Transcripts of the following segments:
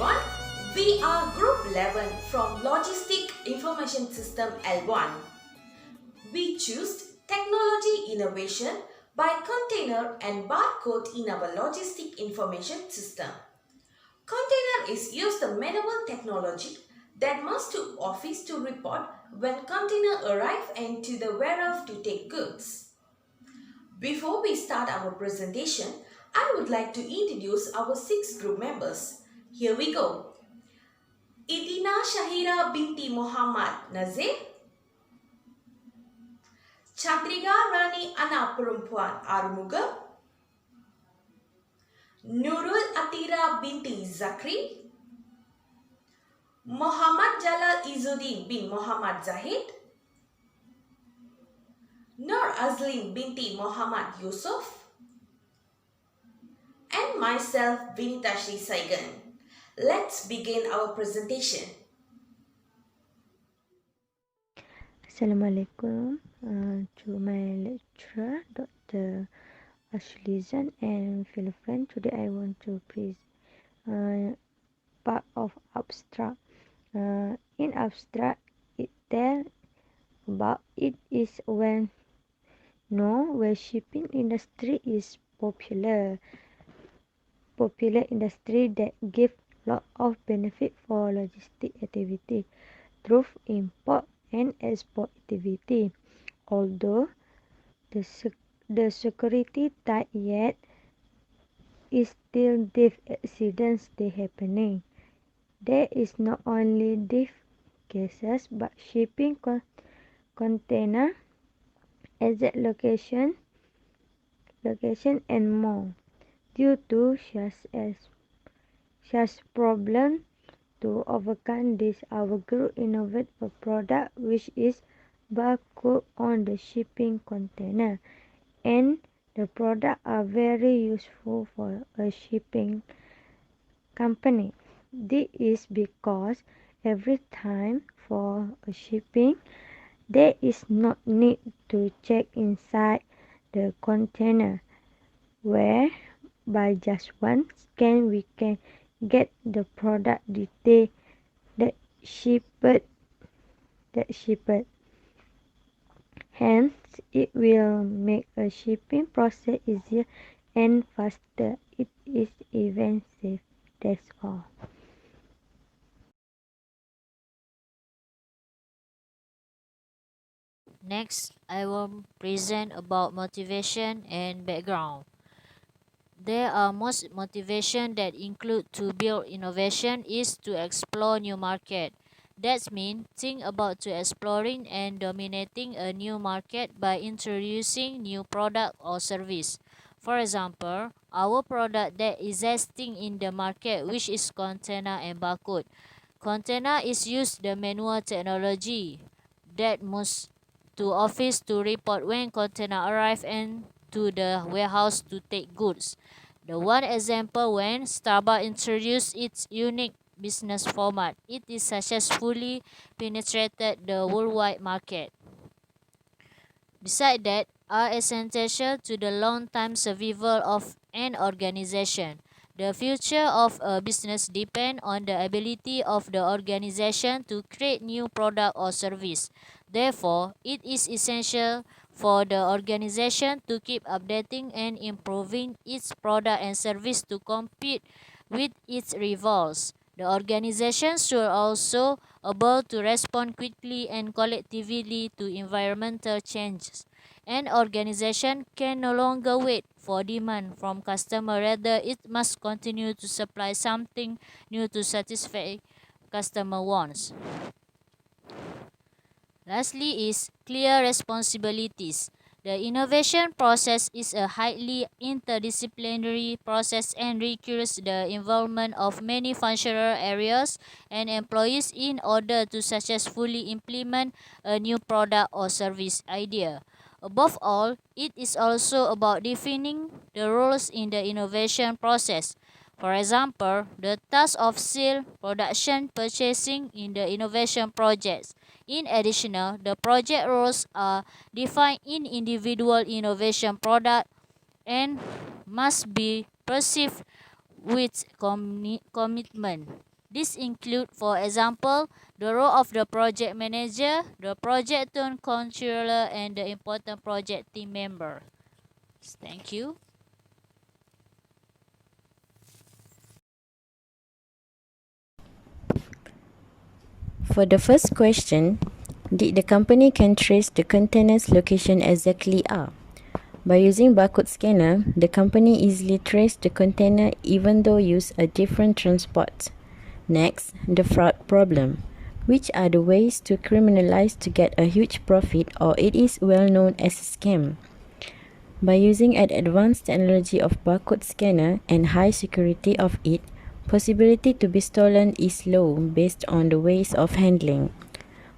everyone. We are Group 11 from Logistic Information System L1. We choose technology innovation by container and barcode in our logistic information system. Container is used the manual technology that must to office to report when container arrive into the warehouse to take goods. Before we start our presentation, I would like to introduce our 6 group members. Here we go. Idina Shahira binti Muhammad Nazir, Chandrika Rani Anak Perempuan Armuga, Nurul Atira binti Zakri, Muhammad Jalal Izzuddin bin Muhammad Zahid, Nur Azlin binti Muhammad Yusuf, and myself Vinita Shri Saigan. Let's begin our presentation. Assalamualaikum to my lecturer, Dr. Ashlizan and fellow friend. Today I want to present part of abstract. In abstract, it tells about it is when where shipping industry is popular industry that give lot of benefit for logistic activity through import and export activity. Although the security tight yet is still diff accidents they happening. There is not only diff cases but shipping container exact location and more. Due to such problem, to overcome this, our group innovate a product which is barcode on the shipping container, and the product are very useful for a shipping company. This is because every time for a shipping, there is not need to check inside the container, where by just one scan we can get the product detail that shipped. Hence, it will make a shipping process easier and faster. It is even safe. That's all. Next, I will present about motivation and background. There are most motivation that include to build innovation is to explore new market. That means think about to exploring and dominating a new market by introducing new product or service. For example, our product that is existing in the market which is container and barcode. Container is used the manual technology that moves to office to report when container arrive and to the warehouse to take goods. The one example when Starbucks introduced its unique business format, it is successfully penetrated the worldwide market. Besides that, are essential to the long-term survival of an organization. The future of a business depends on the ability of the organization to create new product or service. Therefore, it is essential for the organization to keep updating and improving its product and service to compete with its rivals. The organization should also able to respond quickly and collectively to environmental changes. An organization can no longer wait for demand from customer, rather it must continue to supply something new to satisfy customer wants. Lastly is clear responsibilities. The innovation process is a highly interdisciplinary process and requires the involvement of many functional areas and employees in order to successfully implement a new product or service idea. Above all, it is also about defining the roles in the innovation process. For example, the task of sale, production, purchasing in the innovation projects. In addition, the project roles are defined in individual innovation product and must be perceived with commitment. This include, for example, the role of the project manager, the project team controller, and the important project team member. Thank you. For the first question, did the company can trace the container's location exactly are? By using barcode scanner, the company easily traced the container even though use a different transport. Next, the fraud problem. Which are the ways to criminalize to get a huge profit or it is well known as a scam? By using an advanced technology of barcode scanner and high security of it, possibility to be stolen is low based on the ways of handling.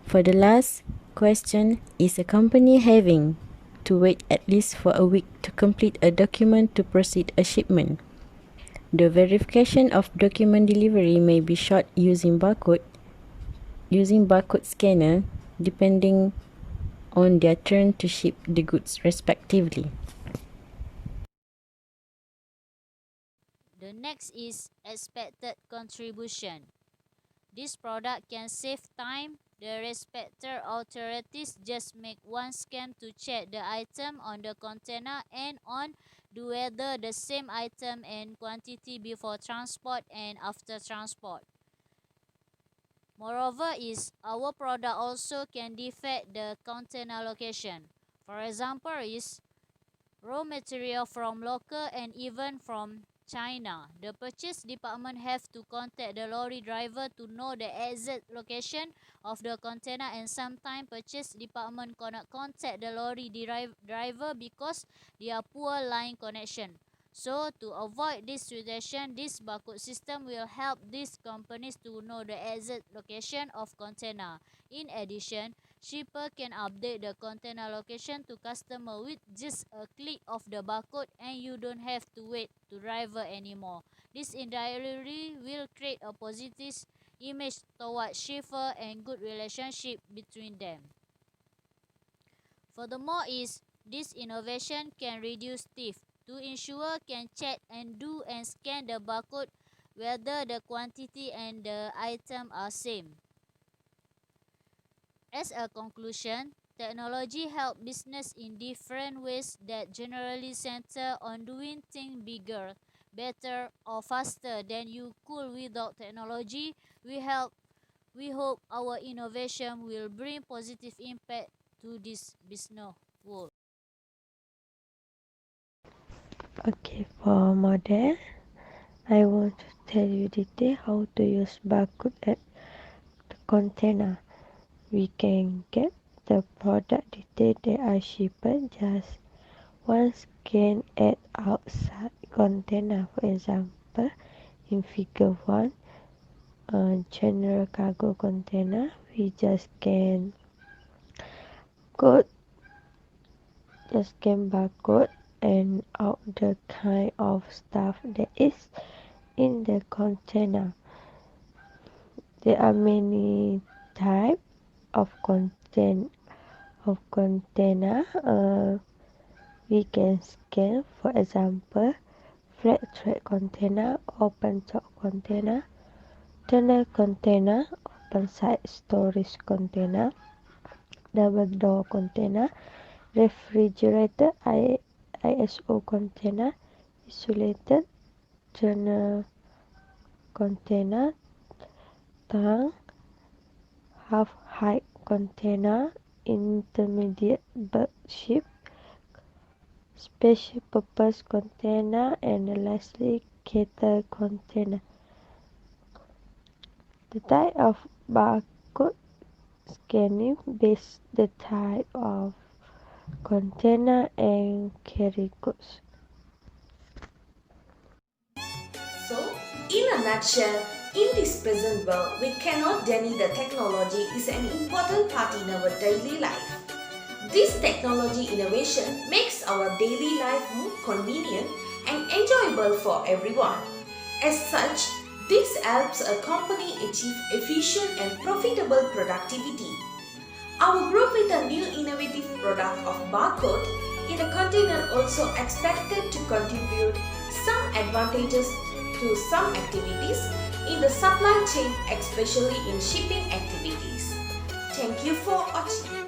For the last question, is a company having to wait at least for a week to complete a document to proceed a shipment? The verification of document delivery may be short using barcode scanner depending on their turn to ship the goods respectively. The next is expected contribution. This product can save time. The respected authorities just make one scan to check the item on the container and on do whether the same item and quantity before transport and after transport. Moreover, is our product also can defect the container location. For example, is raw material from local and even from China. The purchase department have to contact the lorry driver to know the exact location of the container, and sometimes purchase department cannot contact the lorry driver because they are poor line connection. So to avoid this situation, this barcode system will help these companies to know the exact location of container. In addition, shipper can update the container location to customer with just a click of the barcode, and you don't have to wait to driver anymore. This indirectly will create a positive image towards shipper and good relationship between them. Furthermore, is this innovation can reduce theft. To ensure can check and do and scan the barcode whether the quantity and the item are same. As a conclusion, technology help business in different ways that generally center on doing things bigger, better, or faster than you could without technology. We hope our innovation will bring positive impact to this business world. Okay, for model, I want to tell you detail how to use barcode at the container. We can get the product detail that are shipped just one scan at outside container. For example, in figure 1, general cargo container, we just code, just scan barcode and out the kind of stuff that is in the container. There are many types of container. We can scan, for example, flat track container, open top container, tunnel container, open side storage container, double door container, refrigerator, ISO container, insulated tunnel container, tank, half height container, intermediate bulk ship, special purpose container, and lastly cattle container. The type of barcode scanning based the type of container and carry goods. So, in a nutshell, in this present world, we cannot deny that technology is an important part in our daily life. This technology innovation makes our daily life more convenient and enjoyable for everyone. As such, this helps a company achieve efficient and profitable productivity. Our group with a new innovative product of barcode in a container also expected to contribute some advantages to some activities in the supply chain, especially in shipping activities. Thank you for watching.